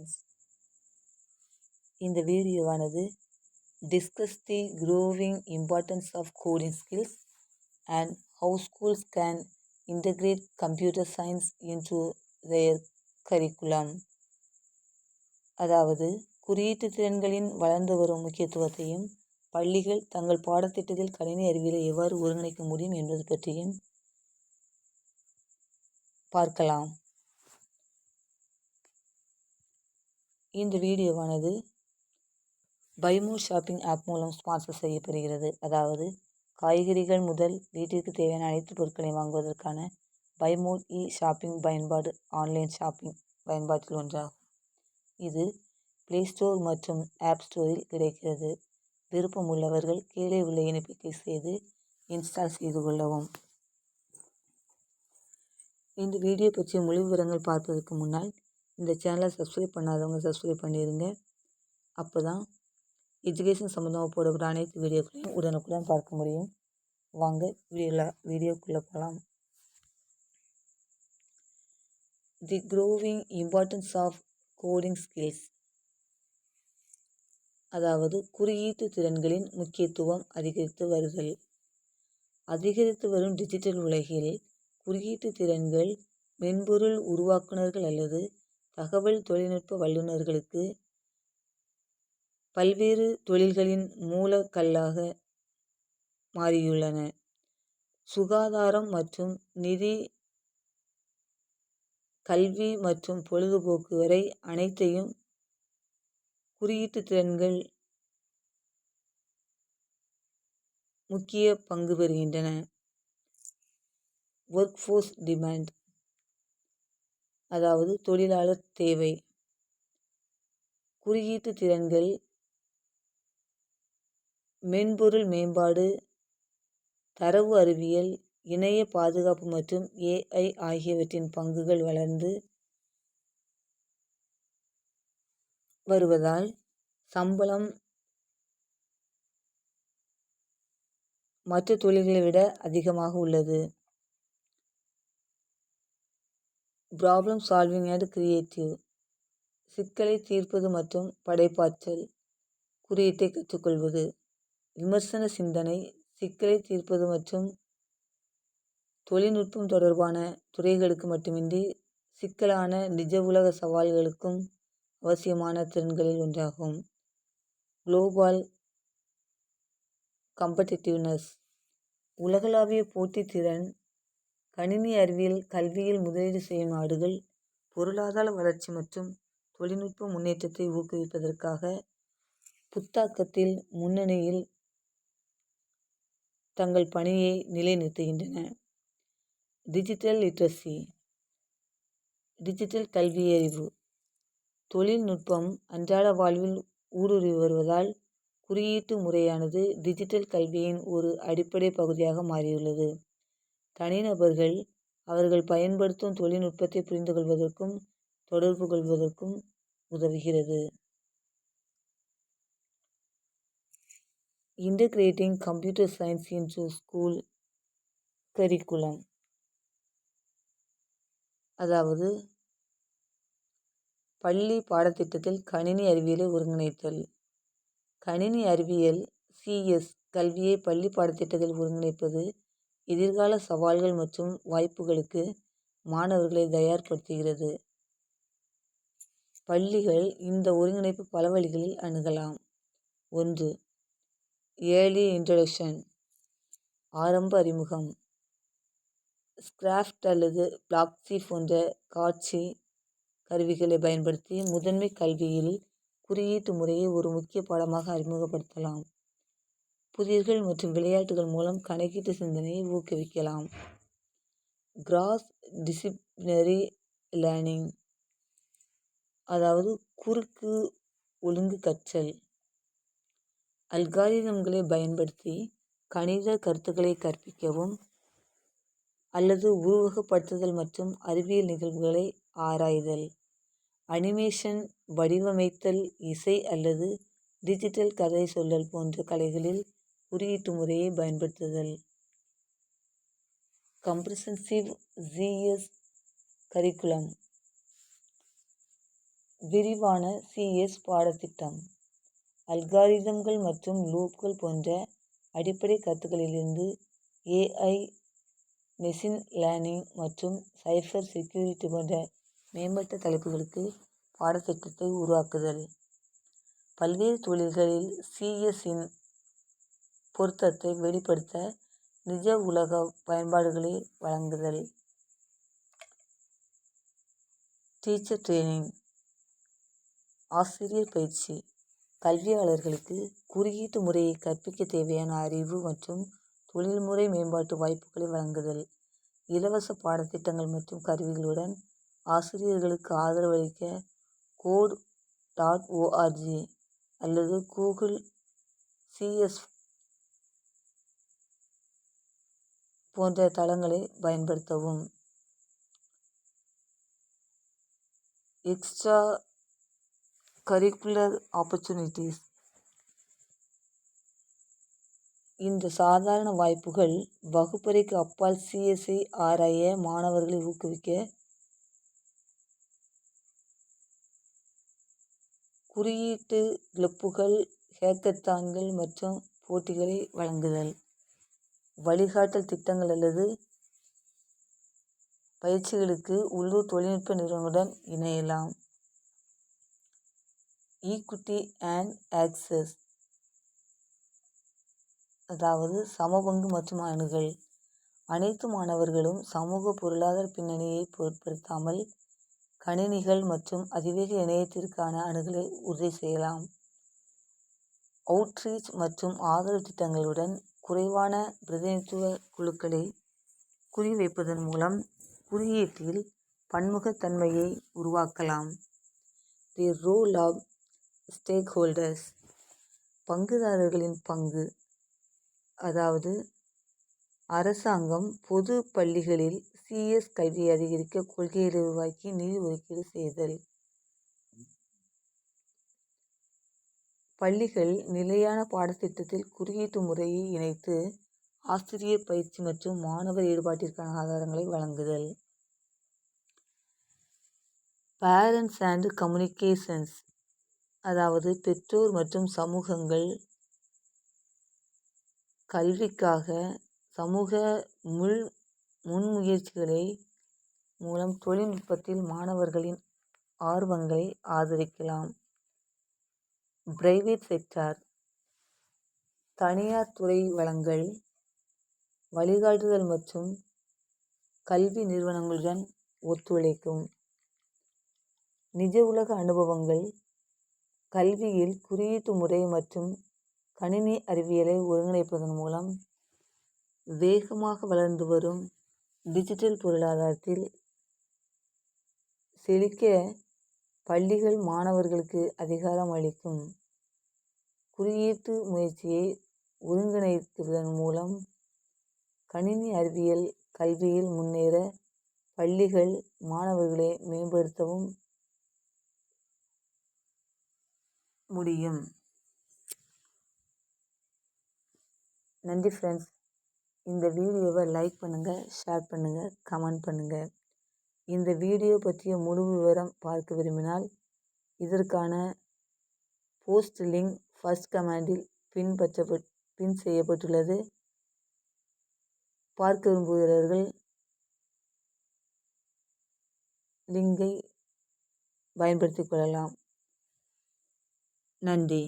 Friends, இந்த வீடியோவானது discuss the growing importance of coding skills and how schools can integrate computer science into their curriculum. அதாவது குறியீட்டு திறன்களின் வளர்ந்து வரும் முக்கியத்துவத்தையும் பள்ளிகள் தங்கள் பாடத்திட்டத்தில் கணினி அறிவியலை எவ்வாறு ஒருங்கிணைக்க முடியும் என்பது பற்றியும் பார்க்கலாம். இந்த வீடியோவானது பைமோ ஷாப்பிங் ஆப் மூலம் ஸ்பான்சர் செய்யப்படுகிறது. அதாவது காய்கறிகள் முதல் வீட்டிற்கு தேவையான அனைத்து பொருட்களையும் வாங்குவதற்கான பைமோ ஷாப்பிங் பயன்பாடு ஆன்லைன் ஷாப்பிங் பயன்பாட்டில் ஒன்றாகும். இது பிளே ஸ்டோர் மற்றும் ஆப் ஸ்டோரில் கிடைக்கிறது. விருப்பம் உள்ளவர்கள் கீழே உள்ள இணைப்பை கிளிக் செய்து இன்ஸ்டால் செய்து கொள்ளவும். இந்த வீடியோ பற்றிய முழு விவரங்கள் பார்ப்பதற்கு முன்னால் இந்த சேனலை சப்ஸ்கிரைப் பண்ணாதவங்க சப்ஸ்கிரைப் பண்ணிடுங்க. அப்போ தான் எஜுகேஷன் சம்மந்தமாக போடக்கூடிய அனைத்து வீடியோக்களையும் உடனுக்குடன் பார்க்க முடியும். வாங்க வீடியோக்குள்ளே போகலாம். The growing importance of coding skills, அதாவது குறியீட்டு திறன்களின் முக்கியத்துவம் அதிகரித்து வரும் டிஜிட்டல் உலகில் குறியீட்டு திறன்கள் மென்பொருள் உருவாக்குநர்கள் அல்லது தகவல் தொழில்நுட்ப வல்லுநர்களுக்கு பல்வேறு தொழில்களின் மூலக்கல்லாக மாறியுள்ளன. சுகாதாரம் மற்றும் நிதி, கல்வி மற்றும் பொழுதுபோக்கு வரை அனைத்தையும் குறியீட்டு திறன்கள் முக்கிய பங்கு பெறுகின்றன. ஒர்க் ஃபோர்ஸ் டிமாண்ட், அதாவது தொழிலாளர் தேவை. குறியீட்டு திறன்கள் மென்பொருள் மேம்பாடு, தரவு அறிவியல், இணைய பாதுகாப்பு மற்றும் AI ஆகியவற்றின் பங்குகள் வளர்ந்து வருவதால் சம்பளம் மற்ற தொழில்களை விட அதிகமாக உள்ளது. ப்ராப்ளம் சால்விங் அண்ட் கிரியேட்டிவ், சிக்கலை தீர்ப்பது மற்றும் படைப்பாற்றல். குறியீட்டை கற்றுக்கொள்வது, விமர்சன சிந்தனை, சிக்கலை தீர்ப்பது மற்றும் தொழில்நுட்பம் தொடர்பான துறைகளுக்கு மட்டுமின்றி சிக்கலான நிஜ உலக சவால்களுக்கும் அவசியமான திறன்களில் ஒன்றாகும். குளோபல் கம்படிட்டிவ்னஸ், உலகளாவிய போட்டித்திறன். கணினி அறிவியல் கல்வியில் முதலீடு செய்யும் நாடுகள் பொருளாதார வளர்ச்சி மற்றும் தொழில்நுட்ப முன்னேற்றத்தை ஊக்குவிப்பதற்காக புத்தாக்கத்தில் முன்னணியில் தங்கள் பணியை நிலைநிறுத்துகின்றன. டிஜிட்டல் லிட்ரஸி, டிஜிட்டல் கல்வியறிவு. தொழில்நுட்பம் அன்றாட வாழ்வில் ஊடுருவி வருவதால் குறியீட்டு முறையானது டிஜிட்டல் கல்வியின் ஒரு அடிப்படை பகுதியாக மாறியுள்ளது. தனிநபர்கள் அவர்கள் பயன்படுத்தும் தொழில்நுட்பத்தை புரிந்து கொள்வதற்கும் தொடர்பு கொள்வதற்கும் உதவுகிறது. Integrating computer science into school curriculum, அதாவது பள்ளி பாடத்திட்டத்தில் கணினி அறிவியலை ஒருங்கிணைத்தல். கணினி அறிவியல் CS கல்வியை பள்ளி பாடத்திட்டத்தில் ஒருங்கிணைப்பது எதிர்கால சவால்கள் மற்றும் வாய்ப்புகளுக்கு மாணவர்களை தயார்படுத்துகிறது. பள்ளிகள் இந்த ஒருங்கிணைப்பு பல வழிகளில் அணுகலாம். 1. ஏர்லி இன்ட்ரடக்ஷன், ஆரம்ப அறிமுகம். ஸ்கிராஃப்ட் அல்லது பிளாக்ஸி போன்ற காட்சி கருவிகளை பயன்படுத்தி முதன்மை கல்வியில் குறியீட்டு முறையை ஒரு முக்கிய பாடமாக அறிமுகப்படுத்தலாம். புதிர்கள் மற்றும் விளையாட்டுகள் மூலம் கணக்கீட்டு சிந்தனையை ஊக்குவிக்கலாம். கிராஸ் டிசிப்ளினரி லேர்னிங், அதாவது குறுக்கு ஒழுங்கு கற்றல். அல்காரிதம்களை பயன்படுத்தி கணித கருத்துக்களை கற்பிக்கவும் அல்லது உருவகப்படுத்துதல் மற்றும் அறிவியல் நிகழ்வுகளை ஆராய்தல். அனிமேஷன், வடிவமைத்தல், இசை அல்லது டிஜிட்டல் கதை சொல்லல் போன்ற கலைகளில் குறியீட்டு முறையை பயன்படுத்துதல். கம்ப்ரிஹென்சிவ் GS கரிக்குலம், விரிவான சிஎஸ் பாடத்திட்டம். அல்காரிதம்கள் மற்றும் லூப்கள் போன்ற அடிப்படை கருத்துக்களிலிருந்து ஏஐ, மெஷின் லேர்னிங் மற்றும் சைபர் செக்யூரிட்டி போன்ற மேம்பட்ட தலைப்புகளுக்கு பாடத்திட்டத்தை உருவாக்குதல். பல்வேறு தொழில்களில் சிஎஸ்-இன் பொருத்தத்தை வெளிப்படுத்த நிஜ உலக பயன்பாடுகளை வழங்குதல். Teacher training. ஆசிரியர் பயிற்சி. கல்வியாளர்களுக்கு குறியீட்டு முறையை கற்பிக்க தேவையான அறிவு மற்றும் தொழில்முறை மேம்பாட்டு வாய்ப்புகளை வழங்குதல். இலவச பாடத்திட்டங்கள் மற்றும் கருவிகளுடன் ஆசிரியர்களுக்கு ஆதரவளிக்க code.org அல்லது கூகுள் சிஎஸ் போன்ற தளங்களை பயன்படுத்தவும். Extra curricular opportunities. இந்த சாதாரண வாய்ப்புகள் வகுப்பறைக்கு அப்பால் சிஎஸ்ஐ ஆராய மாணவர்களை ஊக்குவிக்க, குறியீட்டு கிளப்புகள், ஹேக்கத்தான்கள் மற்றும் போட்டிகளை வழங்குதல். வழிகாட்டல் திட்டங்கள் அல்லது பயிற்சிகளுக்கு உள்ளூர் தொழில்நுட்ப நிறுவனங்களுடன் இணையலாம். ஈக்விட்டி அண்ட் ஆக்சஸ், அதாவது சமபங்கு மற்றும் அணுகல். அனைத்து மாணவர்களும் சமூக பொருளாதார பின்னணியை பொருட்படுத்தாமல் கணினிகள் மற்றும் அதிவேக இணையத்திற்கான அணுகலை உறுதி செய்யலாம். அவுட்ரீச் மற்றும் ஆதரவு திட்டங்களுடன் குறைவான பிரதிநிதித்துவ குழுக்களை குறிவைப்பதன் மூலம் குறியீட்டில் பன்முகத்தன்மையை உருவாக்கலாம். The role of stakeholders. பங்குதாரர்களின் பங்கு, அதாவது அரசாங்கம் பொது பள்ளிகளில் சிஎஸ் கல்வியை அதிகரிக்க கொள்கைகளை உருவாக்கி நிதி ஒதுக்கீடு செய்தல். பள்ளிகள் நிலையான பாடத்திட்டத்தில் குறியீட்டு முறையை இணைத்து ஆசிரியர் பயிற்சி மற்றும் மாணவர் ஈடுபாட்டிற்கான ஆதாரங்களை வழங்குதல். பேரண்ட்ஸ் அண்ட் கம்யூனிகேஷன்ஸ், அதாவது பெற்றோர் மற்றும் சமூகங்கள் கல்விக்காக சமூக முன்முயற்சிகளை மூலம் தொழில்நுட்பத்தில் மாணவர்களின் ஆர்வங்களை ஆதரிக்கலாம். Private sector. தனியார் துறை வளங்கள், வழிகாட்டுதல் மற்றும் கல்வி நிறுவனங்களுடன் ஒத்துழைக்கும். நிஜ உலக அனுபவங்கள். கல்வியில் குறியீட்டு முறை மற்றும் கணினி அறிவியலை ஒருங்கிணைப்பதன் மூலம் வேகமாக வளர்ந்து வரும் டிஜிட்டல் பொருளாதாரத்தில் செழிக்க பள்ளிகள் மாணவர்களுக்கு அதிகாரம் அளிக்கும். குறியீட்டு முயற்சியை ஒருங்கிணைப்பதன் மூலம் கணினி அறிவியல் கல்வியில் முன்னேற பள்ளிகள் மாணவர்களை மேம்படுத்தவும் முடியும். நன்றி ஃப்ரெண்ட்ஸ். இந்த வீடியோவை லைக் பண்ணுங்கள், ஷேர் பண்ணுங்கள், கமெண்ட் பண்ணுங்கள். இந்த வீடியோ பற்றிய முழு விவரம் பார்க்க விரும்பினால் இதற்கான போஸ்ட் லிங்க் ஃபர்ஸ்ட் கமெண்டில் பின் செய்யப்பட்டுள்ளது. பார்க்க விரும்புகிறவர்கள் லிங்கை பயன்படுத்திக் கொள்ளலாம். நன்றி.